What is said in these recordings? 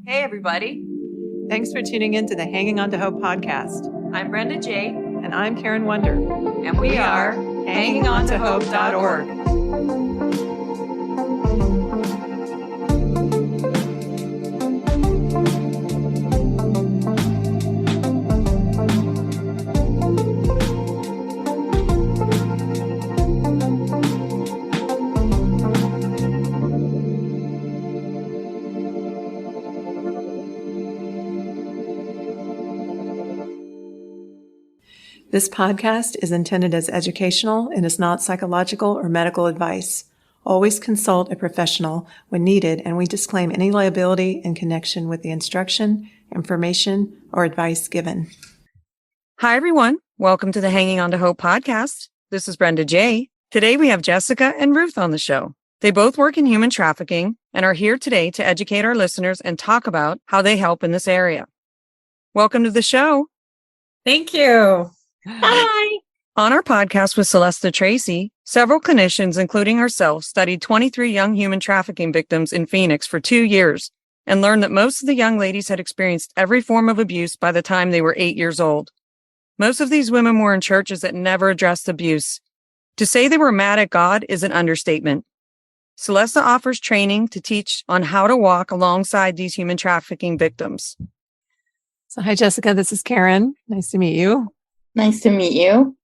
Hey, everybody. Thanks for tuning in to the Hanging On to Hope podcast. I'm Brenda J. And I'm Karen Wonder. And we are HangingOnToHope.org. This podcast is intended as educational and is not psychological or medical advice. Always consult a professional when needed, and we disclaim any liability in connection with the instruction, information, or advice given. Hi, everyone. Welcome to the Hanging On to Hope podcast. This is Brenda J. Today, we have Jessica and Ruth on the show. They both work in human trafficking and are here today to educate our listeners and talk about how they help in this area. Welcome to the show. Thank you. Hi. On our podcast with Celesta Tracy, several clinicians, including herself, studied 23 young human trafficking victims in Phoenix for 2 years and learned that most of the young ladies had experienced every form of abuse by the time they were 8 years old. Most of these women were in churches that never addressed abuse. To say they were mad at God is an understatement. Celesta offers training to teach on how to walk alongside these human trafficking victims. So, hi, Jessica. This is Karen. Nice to meet you. Nice to meet you.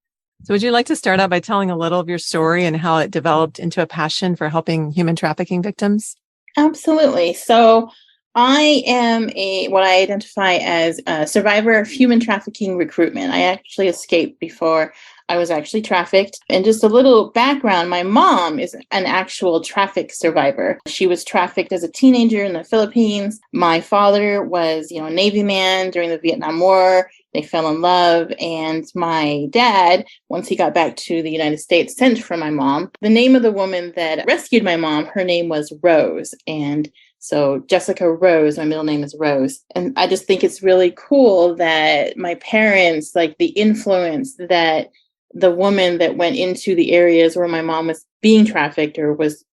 So would you like to start out by telling a little of your story and how it developed into a passion for helping human trafficking victims? Absolutely. So I am what I identify as a survivor of human trafficking recruitment. I actually escaped before I was actually trafficked. And just a little background, my mom is an actual traffic survivor. She was trafficked as a teenager in the Philippines. My father was, a Navy man during the Vietnam War. They fell in love. And my dad, once he got back to the United States, sent for my mom. The name of the woman that rescued my mom, her name was Rose. And so Jessica Rose, my middle name is Rose. And I just think it's really cool that my parents, like the influence that the woman that went into the areas where my mom was being trafficked or was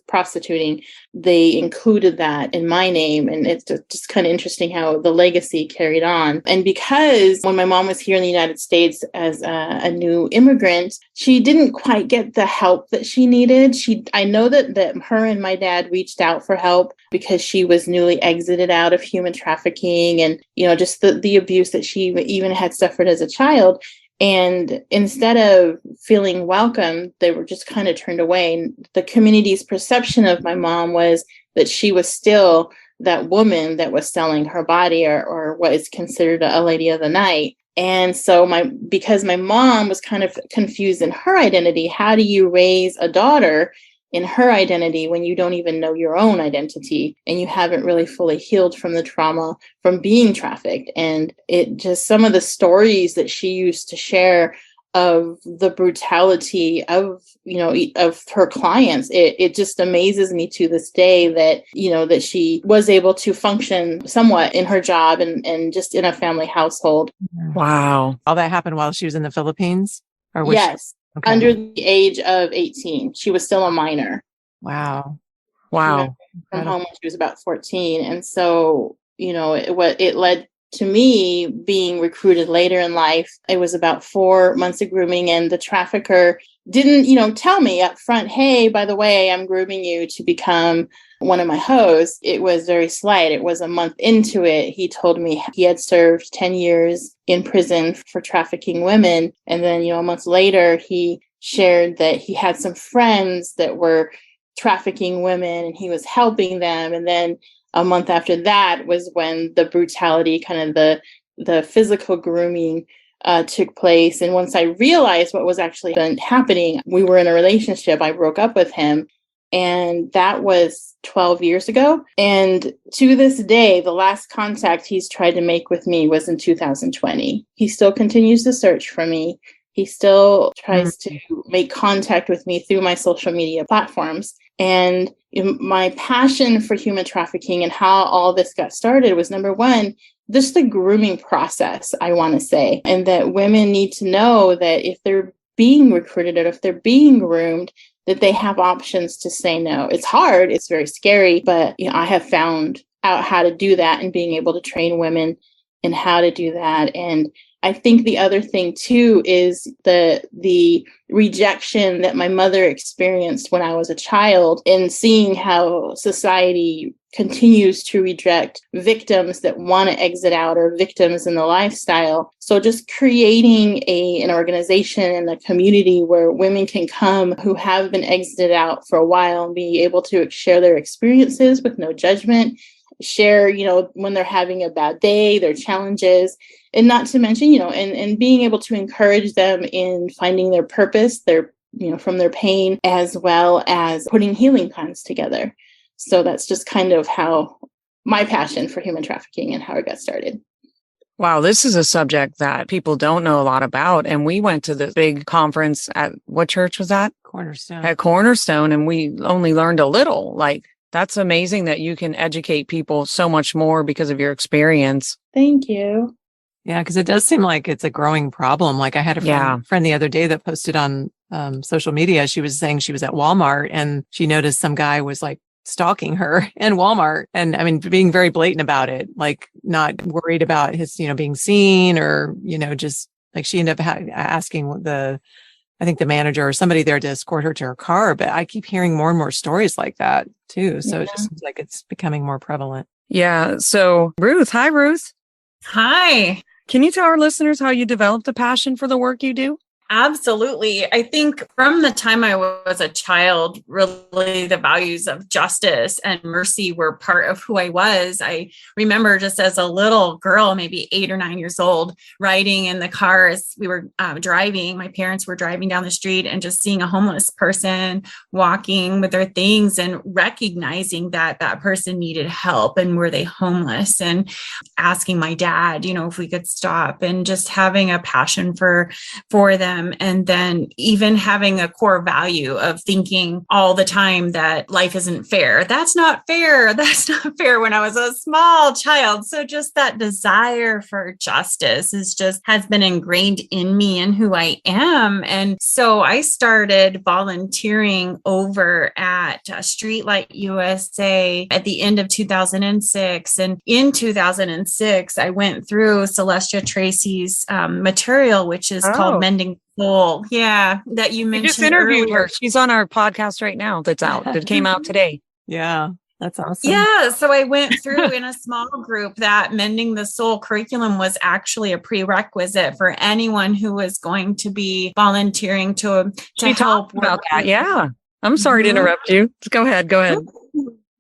prostituting, they included that in my name. And it's just kind of interesting how the legacy carried on. And because when my mom was here in the United States as a new immigrant, she didn't quite get the help that she needed. I know that her and my dad reached out for help because she was newly exited out of human trafficking and, just the abuse that she even had suffered as a child. And instead of feeling welcome, they were just kind of turned away. And the community's perception of my mom was that she was still that woman that was selling her body or what is considered a lady of the night. And so because my mom was kind of confused in her identity, how do you raise a daughter in her identity when you don't even know your own identity and you haven't really fully healed from the trauma from being trafficked? And it just, some of the stories that she used to share of the brutality of her clients, it just amazes me to this day that, that she was able to function somewhat in her job and just in a family household. Wow. All that happened while she was in the Philippines? Yes. Okay. Under the age of 18. She was still a minor. Wow. Wow. From home when she was about 14. And so, it led to me being recruited later in life. It was about 4 months of grooming, and the trafficker didn't, tell me up front, hey, by the way, I'm grooming you to become one of my hosts. It was very slight. It was a month into it. He told me he had served 10 years in prison for trafficking women. And then, a month later, he shared that he had some friends that were trafficking women and he was helping them. And then a month after that was when the brutality, kind of the physical grooming took place. And once I realized what was actually happening, we were in a relationship. I broke up with him. And that was 12 years ago. And to this day, the last contact he's tried to make with me was in 2020. He still continues to search for me. He still tries to make contact with me through my social media platforms. And my passion for human trafficking and how all this got started was, number one, just the grooming process, I want to say, and that women need to know that if they're being recruited or if they're being groomed, that they have options to say no. It's hard. It's very scary. But I have found out how to do that and being able to train women in how to do that. And I think the other thing too is the rejection that my mother experienced when I was a child, and seeing how society continues to reject victims that want to exit out or victims in the lifestyle. So just creating an organization and a community where women can come who have been exited out for a while and be able to share their experiences with no judgment, share, when they're having a bad day, their challenges, and not to mention, and being able to encourage them in finding their purpose, from their pain, as well as putting healing plans together. So that's just kind of how my passion for human trafficking and how it got started. Wow, this is a subject that people don't know a lot about. And we went to the big conference at, what church was that? Cornerstone. At Cornerstone. And we only learned a little. That's amazing that you can educate people so much more because of your experience. Thank you. Yeah, because it does seem like it's a growing problem. I had a friend the other day that posted on social media. She was saying she was at Walmart and she noticed some guy was stalking her in Walmart. And I mean, being very blatant about it, not worried about his, being seen or, just she ended up asking I think the manager or somebody there to escort her to her car. But I keep hearing more and more stories like that too. So It just seems like it's becoming more prevalent. Yeah. So Ruth, hi, Ruth. Hi. Can you tell our listeners how you developed a passion for the work you do? Absolutely. I think from the time I was a child, really the values of justice and mercy were part of who I was. I remember just as a little girl, maybe 8 or 9 years old, riding in the car as we were driving. My parents were driving down the street and just seeing a homeless person walking with their things and recognizing that that person needed help and were they homeless, and asking my dad, if we could stop, and just having a passion for them. And then even having a core value of thinking all the time that life isn't fair. That's not fair. That's not fair when I was a small child. So just that desire for justice has been ingrained in me and who I am. And so I started volunteering over at Streetlight USA at the end of 2006. And in 2006, I went through Celestia Tracy's material, which is called Mending Soul. Yeah, that you mentioned. You just interviewed earlier. her. She's on our podcast right now. That came out today. Yeah, that's awesome. Yeah, so I went through in a small group that Mending the Soul curriculum was actually a prerequisite for anyone who was going to be volunteering to help about that. Yeah, I'm sorry to interrupt you. Go ahead.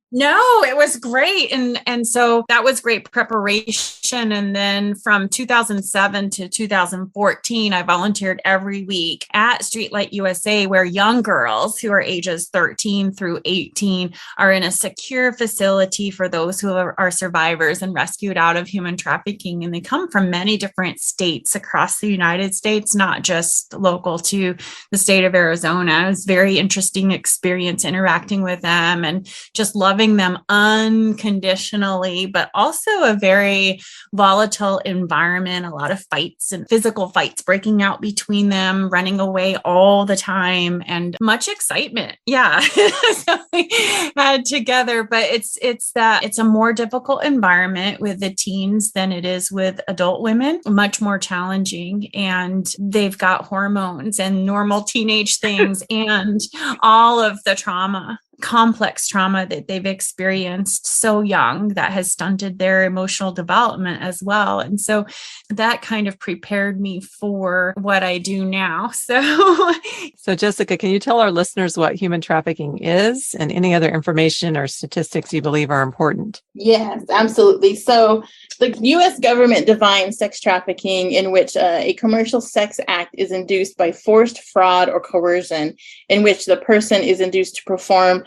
No, it was great. And so that was great preparation. And then from 2007 to 2014, I volunteered every week at Streetlight USA, where young girls who are ages 13 through 18 are in a secure facility for those who are survivors and rescued out of human trafficking. And they come from many different states across the United States, not just local to the state of Arizona. It was a very interesting experience interacting with them and just loving them unconditionally, but also a very volatile environment, a lot of fights and physical fights breaking out between them, running away all the time, and much excitement. Yeah. So we had together, but it's a more difficult environment with the teens than it is with adult women, much more challenging. And they've got hormones and normal teenage things and all of the complex trauma that they've experienced so young that has stunted their emotional development as well. And so that kind of prepared me for what I do now. So Jessica, can you tell our listeners what human trafficking is and any other information or statistics you believe are important? Yes, absolutely. So the U.S. government defines sex trafficking in which a commercial sex act is induced by forced fraud or coercion, in which the person is induced to perform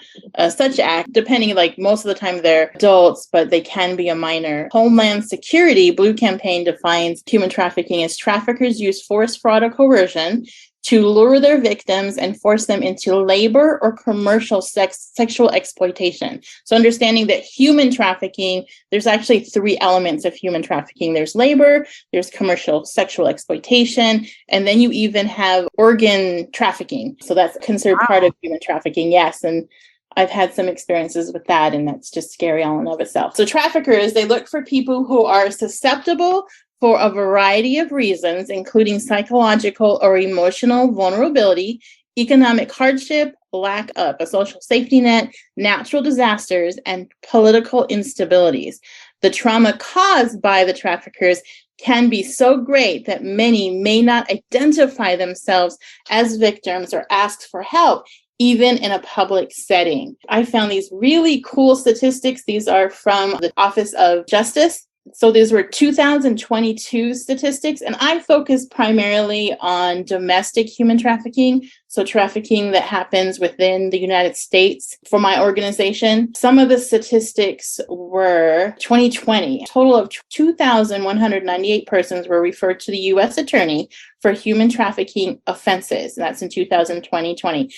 such act, depending, most of the time they're adults, but they can be a minor. Homeland Security Blue Campaign defines human trafficking as traffickers use force, fraud, or coercion to lure their victims and force them into labor or commercial sexual exploitation. So understanding that human trafficking, there's actually 3 elements of human trafficking. There's labor, there's commercial sexual exploitation, and then you even have organ trafficking. So that's considered part of human trafficking. Yes. And I've had some experiences with that, and that's just scary all in of itself. So traffickers, they look for people who are susceptible for a variety of reasons, including psychological or emotional vulnerability, economic hardship, lack of a social safety net, natural disasters, and political instabilities. The trauma caused by the traffickers can be so great that many may not identify themselves as victims or ask for help, even in a public setting. I found these really cool statistics. These are from the Office of Justice. So these were 2022 statistics, and I focused primarily on domestic human trafficking, so trafficking that happens within the United States for my organization. Some of the statistics were 2020, a total of 2,198 persons were referred to the U.S. Attorney for human trafficking offenses, and that's in 2020,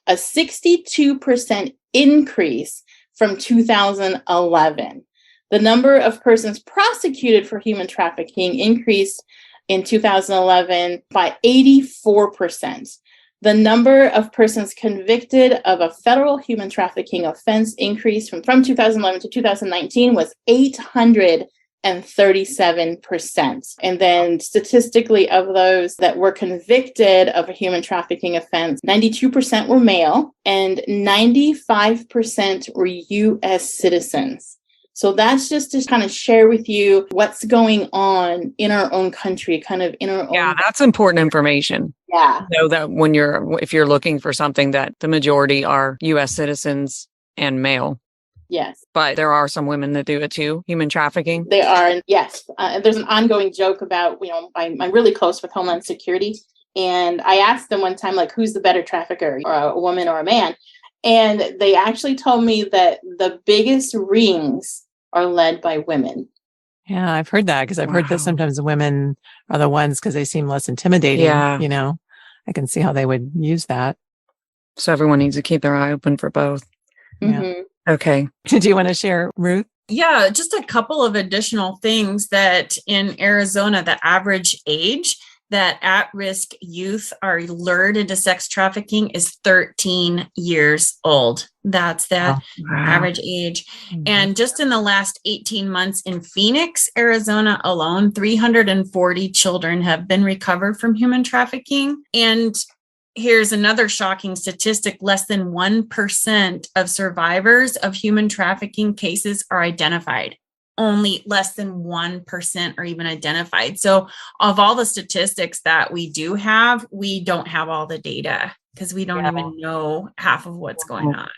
a 62% increase from 2011. The number of persons prosecuted for human trafficking increased in 2011 by 84%. The number of persons convicted of a federal human trafficking offense increased from 2011 to 2019 was 837%. And then statistically, of those that were convicted of a human trafficking offense, 92% were male and 95% were U.S. citizens. So that's just to kind of share with you what's going on in our own country, kind of in our own. Yeah, that's important information. Yeah. Know that if you're looking for something, that the majority are U.S. citizens and male. Yes. But there are some women that do it too, human trafficking. They are. And yes. There's an ongoing joke about, I'm really close with Homeland Security. And I asked them one time, like, who's the better trafficker, or a woman or a man? And they actually told me that the biggest rings are led by women. Yeah, I've heard that, because I've heard that sometimes the women are the ones, because they seem less intimidating. Yeah. I can see how they would use that. So everyone needs to keep their eye open for both. Mm-hmm. Yeah. Okay. Do you want to share, Ruth? Yeah, just a couple of additional things that in Arizona, the average age that at-risk youth are lured into sex trafficking is 13 years old. That's the average age. Mm-hmm. And just in the last 18 months in Phoenix, Arizona alone, 340 children have been recovered from human trafficking. And here's another shocking statistic. Less than 1% of survivors of human trafficking cases are identified. Only less than 1% are even identified. So of all the statistics that we do have, we don't have all the data, because we don't even know half of what's going on.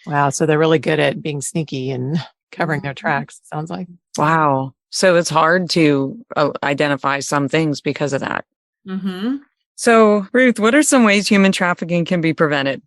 Wow. So they're really good at being sneaky and covering their tracks, it sounds like. Wow. So it's hard to identify some things because of that. Mm-hmm. So, Ruth, what are some ways human trafficking can be prevented?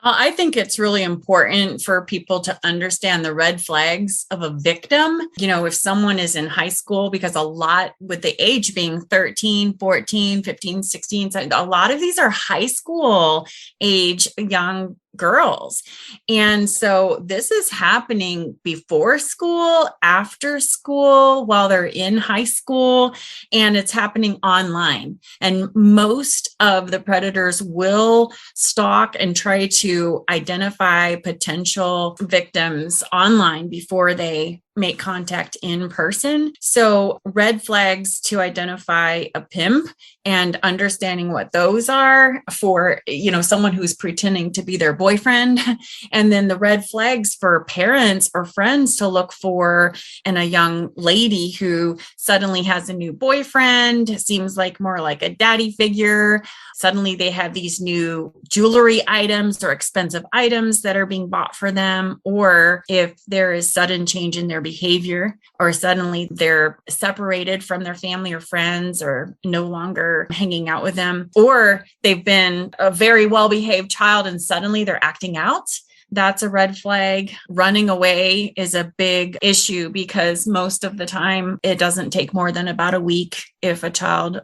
I think it's really important for people to understand the red flags of a victim. If someone is in high school, because a lot, with the age being 13, 14, 15, 16, a lot of these are high school age young girls. And so this is happening before school, after school, while they're in high school, and it's happening online. And most of the predators will stalk and try to identify potential victims online before they make contact in person. So red flags to identify a pimp and understanding what those are for, someone who's pretending to be their boyfriend. And then the red flags for parents or friends to look for in a young lady who suddenly has a new boyfriend, seems like more like a daddy figure. Suddenly they have these new jewelry items or expensive items that are being bought for them. Or if there is sudden change in their behavior, or suddenly they're separated from their family or friends, or no longer hanging out with them, or they've been a very well-behaved child and suddenly they're acting out. That's a red flag. Running away is a big issue, because most of the time it doesn't take more than about a week. If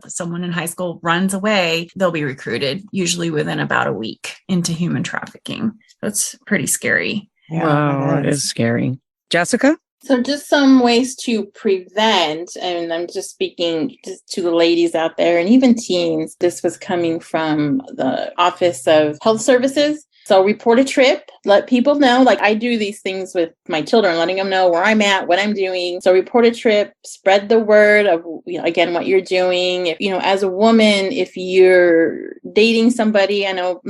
someone in high school runs away, they'll be recruited usually within about a week into human trafficking. That's pretty scary. Yeah, wow, it is scary. Jessica? So just some ways to prevent, and I'm just speaking to the ladies out there and even teens. This was coming from the Office of Health Services. So report a trip, let people know. Like I do these things with my children, letting them know where I'm at, what I'm doing. So report a trip, spread the word of, again, what you're doing. If, as a woman, if you're dating somebody, I know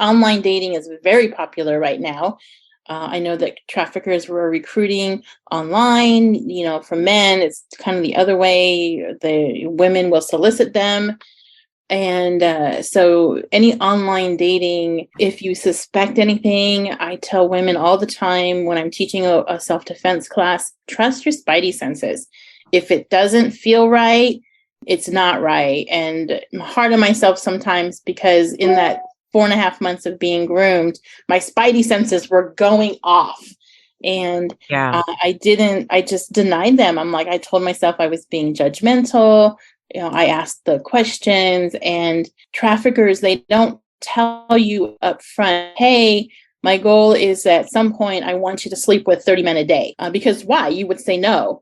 online dating is very popular right now. I know that traffickers were recruiting online, for men. It's kind of the other way. The women will solicit them. And so any online dating, if you suspect anything, I tell women all the time when I'm teaching a self-defense class, trust your spidey senses. If it doesn't feel right, it's not right. And I'm hard on myself sometimes because in that 4.5 months of being groomed, my spidey senses were going off. And I just denied them. I told myself I was being judgmental. I asked the questions, and traffickers, they don't tell you up front, hey, my goal is at some point, I want you to sleep with 30 men a day. Because why? You would say no.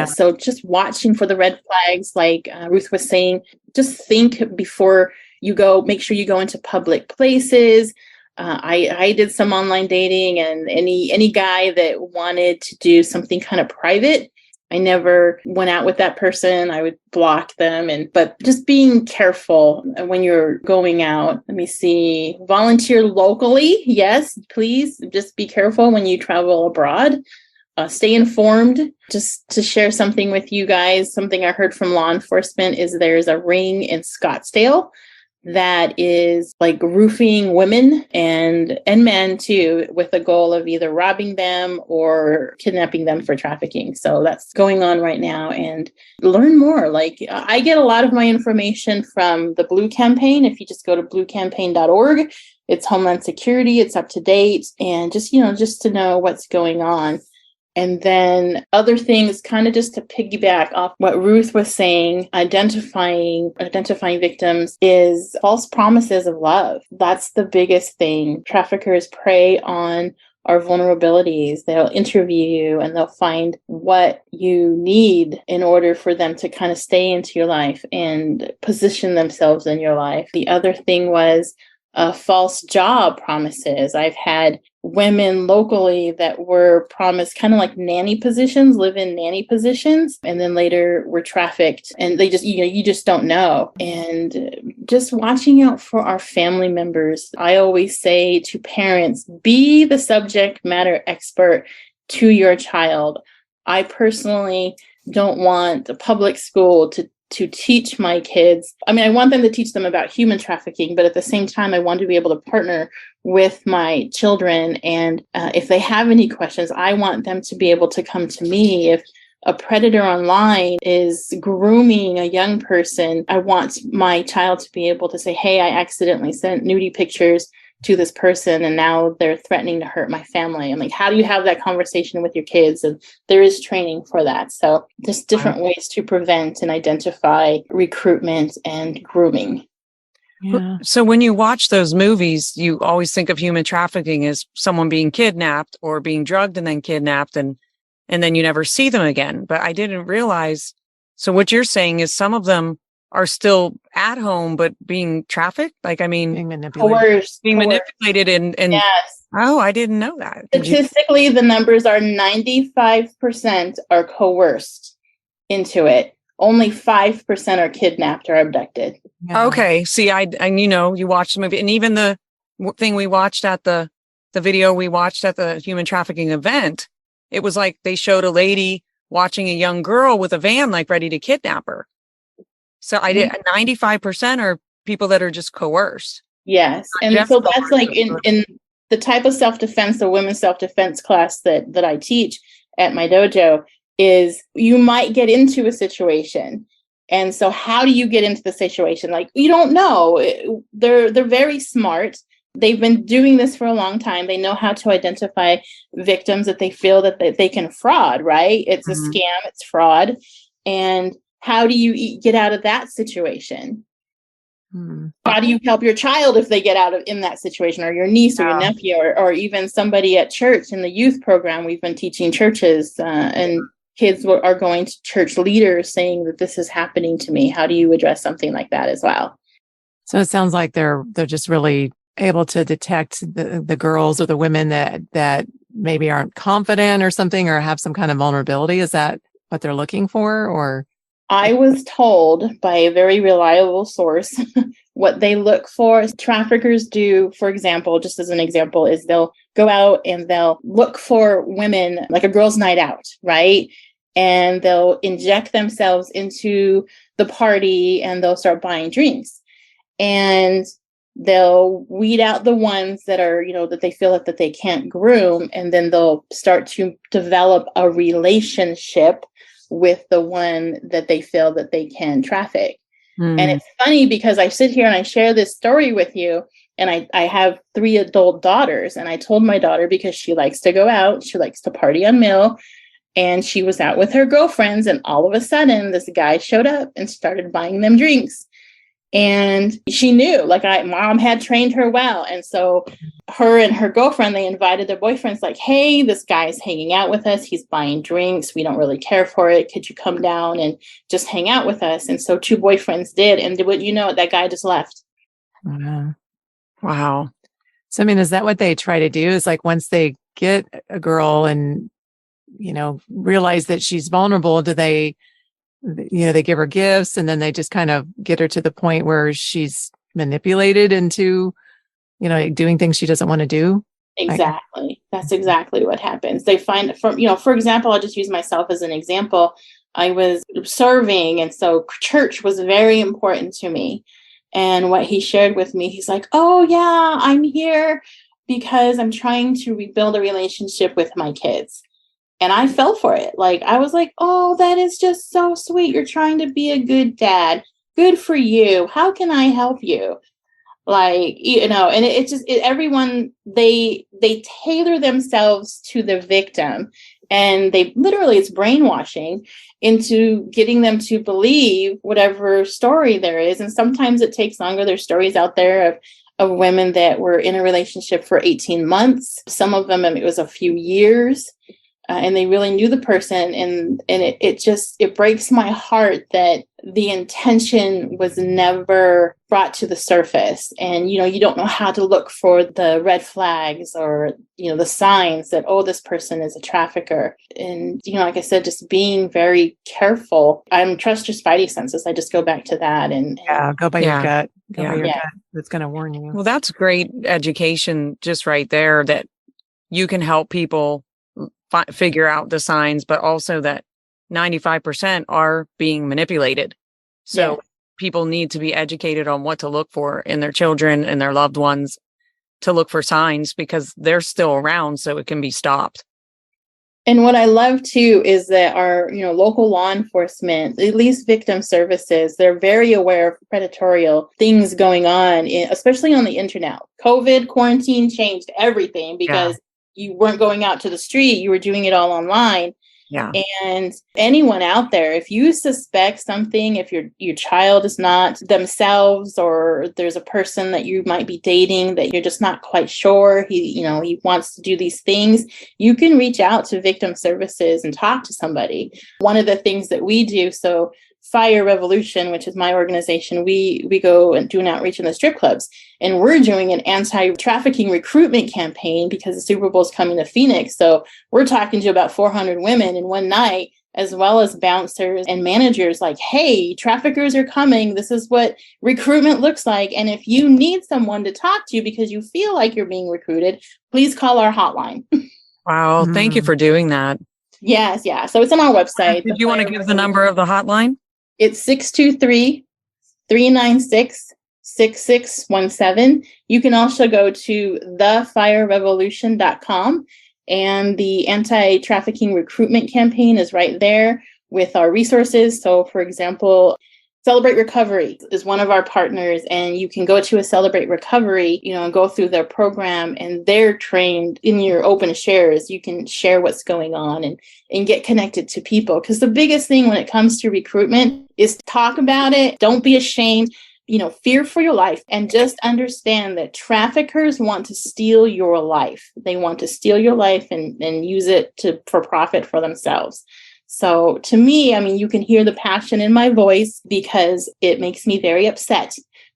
So just watching for the red flags, like Ruth was saying, just think before you go, make sure you go into public places. I did some online dating, and any guy that wanted to do something kind of private, I never went out with that person. I would block them. But just being careful when you're going out. Let me see. Volunteer locally. Yes, please. Just be careful when you travel abroad. Stay informed. Just to share something with you guys, something I heard from law enforcement is there's a ring in Scottsdale that is like roofing women and men too, with the goal of either robbing them or kidnapping them for trafficking. So that's going on right now. And learn more. I get a lot of my information from the Blue Campaign. If you just go to bluecampaign.org, it's Homeland Security, it's up to date, and just to know what's going on. And then other things, kind of just to piggyback off what Ruth was saying, identifying victims is false promises of love. That's the biggest thing. Traffickers prey on our vulnerabilities. They'll interview you and they'll find what you need in order for them to kind of stay into your life and position themselves in your life. The other thing was false job promises. I've had women locally that were promised kind of like nanny positions, live-in nanny positions, and then later were trafficked, and they just, you just don't know. And just watching out for our family members. I always say to parents, be the subject matter expert to your child. I personally don't want the public school to teach my kids. I mean, I want them to teach them about human trafficking, but at the same time, I want to be able to partner with my children. And if they have any questions, I want them to be able to come to me. If a predator online is grooming a young person, I want my child to be able to say, hey, I accidentally sent nudie pictures to this person, and now they're threatening to hurt my family. I'm like, how do you have that conversation with your kids? And there is training for that. So just different ways to prevent and identify recruitment and grooming. Yeah. So when you watch those movies, you always think of human trafficking as someone being kidnapped or being drugged and then kidnapped, and then you never see them again. But I didn't realize. So what you're saying is some of them are still at home, but being trafficked? Being manipulated. Manipulated and yes. Oh, I didn't know that. Statistically, the numbers are 95% are coerced into it. Only 5% are kidnapped or abducted. Yeah. Okay. See, you watched the movie, and even the thing we watched at the video we watched at the human trafficking event, it was like they showed a lady watching a young girl with a van, like ready to kidnap her. So 95% are people that are just coerced. Yes. And so that's like in the type of self-defense, the women's self-defense class that I teach at my dojo, is you might get into a situation. And so how do you get into the situation? Like, you don't know. They're very smart. They've been doing this for a long time. They know how to identify victims that they feel that they can fraud, right? It's a scam, it's fraud. And how do you get out of that situation? How do you help your child if they get in that situation, or your niece or your nephew, or even somebody at church in the youth program? We've been teaching churches and kids are going to church leaders saying that this is happening to me. How do you address something like that as well? So it sounds like they're just really able to detect the girls or the women that maybe aren't confident or something, or have some kind of vulnerability? Is that what they're looking for? Or I was told by a very reliable source what they look for. Traffickers do, for example, just as an example, is they'll go out and they'll look for women, like a girls' night out, right? And they'll inject themselves into the party and they'll start buying drinks. And they'll weed out the ones that are, that they feel that they can't groom. And then they'll start to develop a relationship with the one that they feel that they can traffic. And it's funny because I sit here and I share this story with you, and I have 3 adult daughters, and I told my daughter, because she likes to go out, she likes to party on Mill, and she was out with her girlfriends, and all of a sudden this guy showed up and started buying them drinks. And she knew, like, mom had trained her well. And so her and her girlfriend, they invited their boyfriends, like, hey, this guy's hanging out with us. He's buying drinks. We don't really care for it. Could you come down and just hang out with us? And so 2 boyfriends did. And that guy just left. Wow. So, I mean, is that what they try to do? Is like, once they get a girl and, realize that she's vulnerable, do they give her gifts, and then they just kind of get her to the point where she's manipulated into, doing things she doesn't want to do? Exactly. That's exactly what happens. They find, for example, I'll just use myself as an example. I was serving, and so church was very important to me. And what he shared with me, he's like, oh yeah, I'm here because I'm trying to rebuild a relationship with my kids. And I fell for it. Like, I was like, oh, that is just so sweet. You're trying to be a good dad. Good for you. How can I help you? Like, and it's just everyone, they tailor themselves to the victim, and it's brainwashing into getting them to believe whatever story there is. And sometimes it takes longer. There's stories out there of women that were in a relationship for 18 months. Some of them, it was a few years. And they really knew the person, and it breaks my heart that the intention was never brought to the surface. And you don't know how to look for the red flags or the signs that, oh, this person is a trafficker. And like I said, just being very careful. Trust your spidey senses. I just go back to that and go by your gut. Go by your gut. That's going to warn you. Well, that's great education just right there, that you can help people figure out the signs, but also that 95% are being manipulated. So people need to be educated on what to look for in their children and their loved ones, to look for signs, because they're still around, so it can be stopped. And what I love too is that our, local law enforcement, at least victim services, they're very aware of predatory things going on, especially on the internet. COVID quarantine changed everything because you weren't going out to the street. You were doing it all online. Yeah. And anyone out there, if you suspect something, if your child is not themselves, or there's a person that you might be dating that you're just not quite sure, he wants to do these things, you can reach out to victim services and talk to somebody. One of the things that we do, so Fire Revolution, which is my organization, we go and do an outreach in the strip clubs, and we're doing an anti-trafficking recruitment campaign because the Super Bowl is coming to Phoenix. So we're talking to about 400 women in one night, as well as bouncers and managers, like, hey, traffickers are coming. This is what recruitment looks like. And if you need someone to talk to because you feel like you're being recruited, please call our hotline. Wow. Thank you for doing that. Yes. Yeah. So it's on our website. Did you want to give the number of the hotline? It's 623-396-6617. You can also go to thefirerevolution.com, and the anti-trafficking recruitment campaign is right there with our resources. So, for example, Celebrate Recovery is one of our partners, and you can go to a Celebrate Recovery, and go through their program, and they're trained in your open shares. You can share what's going on and get connected to people. Because the biggest thing when it comes to recruitment is talk about it. Don't be ashamed. Fear for your life, and just understand that traffickers want to steal your life. They want to steal your life and use it for profit for themselves. So to me, you can hear the passion in my voice because it makes me very upset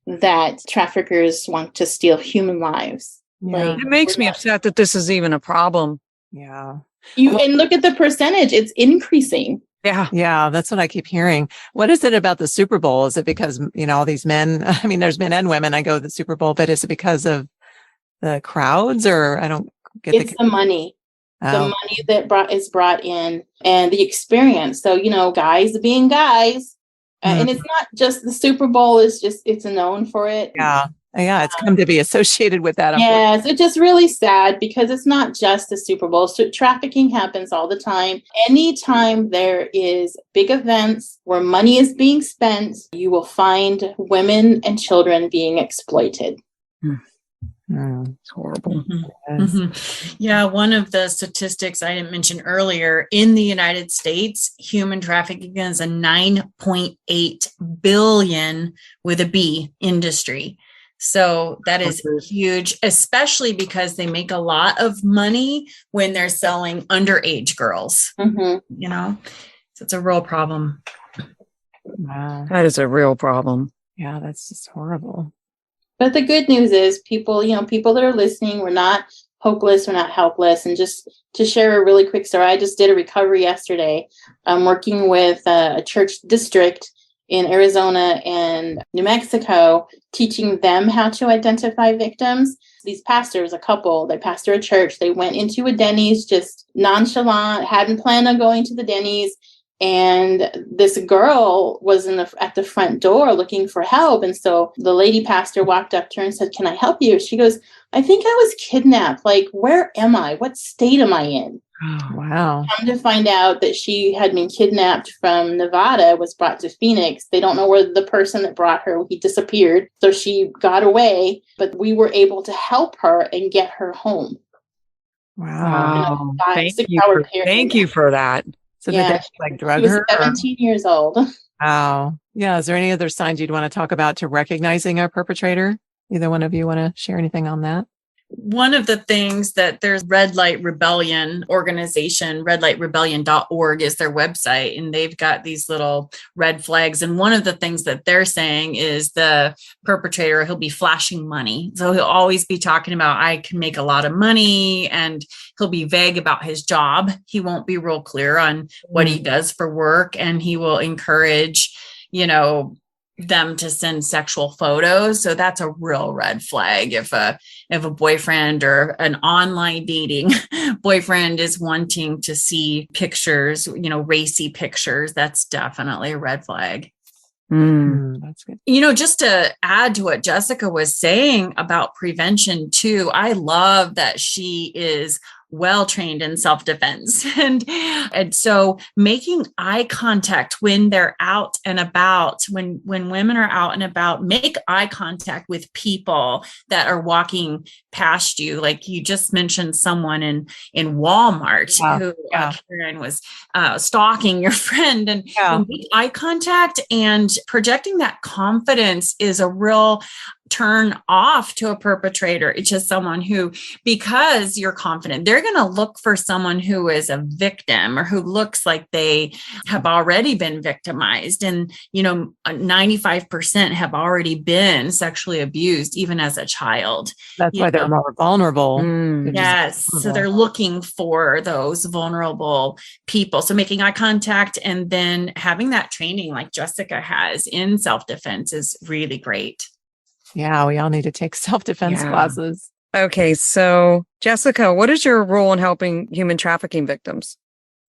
that traffickers want to steal human lives. Yeah. It makes me upset that this is even a problem. Yeah. And look at the percentage, it's increasing. Yeah. Yeah, that's what I keep hearing. What is it about the Super Bowl? Is it because, all these men, I mean, there's men and women, I go to the Super Bowl, but is it because of the crowds, or I don't get it's the money. The money that is brought in and the experience. So, guys being guys, and it's not just the Super Bowl, it's known for it. Yeah. Yeah, it's come to be associated with that. Yes, it's just really sad because it's not just the Super Bowl. So trafficking happens all the time. Anytime there is big events where money is being spent, you will find women and children being exploited. It's horrible. Yes. Yeah, one of the statistics I didn't mention earlier, in the United States, human trafficking is a 9.8 billion with a B industry. So that is huge, especially because they make a lot of money when they're selling underage girls, so it's a real problem. Wow. That is a real problem. Yeah, that's just horrible. But the good news is people that are listening, we're not hopeless, we're not helpless. And just to share a really quick story, I just did a recovery yesterday. I'm working with a church district in Arizona and New Mexico, teaching them how to identify victims. These pastors, a couple, they pastor a church. They went into a Denny's just nonchalant, hadn't planned on going to the Denny's. And this girl was at the front door looking for help. And so the lady pastor walked up to her and said, "Can I help you?" She goes, "I think I was kidnapped. Like, where am I? What state am I in?" Oh, wow. Come to find out that she had been kidnapped from Nevada, was brought to Phoenix. They don't know where the person that brought her, he disappeared. So she got away, but we were able to help her and get her home. Wow. Thank you for that. So did they drug her? 17 years old. Wow. Yeah. Is there any other signs you'd want to talk about to recognizing a perpetrator? Either one of you want to share anything on that? One of the things that there's Red Light Rebellion organization, redlightrebellion.org is their website, and they've got these little red flags. And one of the things that they're saying is the perpetrator, he'll be flashing money. So he'll always be talking about, I can make a lot of money, and he'll be vague about his job. He won't be real clear on what he does for work, and he will encourage, them to send sexual photos. So that's a real red flag. If a boyfriend or an online dating boyfriend is wanting to see pictures, racy pictures, that's definitely a red flag. That's good. Just to add to what Jessica was saying about prevention too, I love that she is well trained in self-defense. And so making eye contact when they're out and about, when women are out and about, make eye contact with people that are walking past you. Like you just mentioned someone in Walmart who Karen was stalking your friend, and make eye contact, and projecting that confidence is a real turn off to a perpetrator. It's just someone who, because you're confident, they're going to look for someone who is a victim or who looks like they have already been victimized. And, 95% have already been sexually abused, even as a child. That's why they're more vulnerable. Yes. So they're looking for those vulnerable people. So making eye contact and then having that training like Jessica has in self-defense is really great. Yeah, we all need to take self-defense classes. Okay, so Jessica, what is your role in helping human trafficking victims?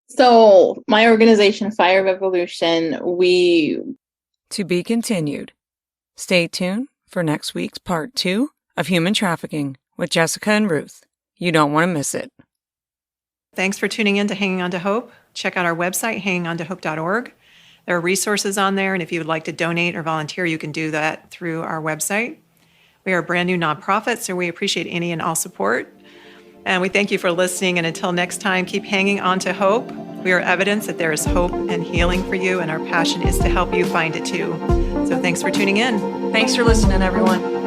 So my organization, Fire Revolution, To be continued. Stay tuned for next week's part 2 of Human Trafficking with Jessica and Ruth. You don't want to miss it. Thanks for tuning in to Hanging On to Hope. Check out our website, hangingontohope.org. There are resources on there, and if you would like to donate or volunteer, you can do that through our website. We are a brand new nonprofit, so we appreciate any and all support. And we thank you for listening, and until next time, keep hanging on to hope. We are evidence that there is hope and healing for you, and our passion is to help you find it too. So thanks for tuning in. Thanks for listening, everyone.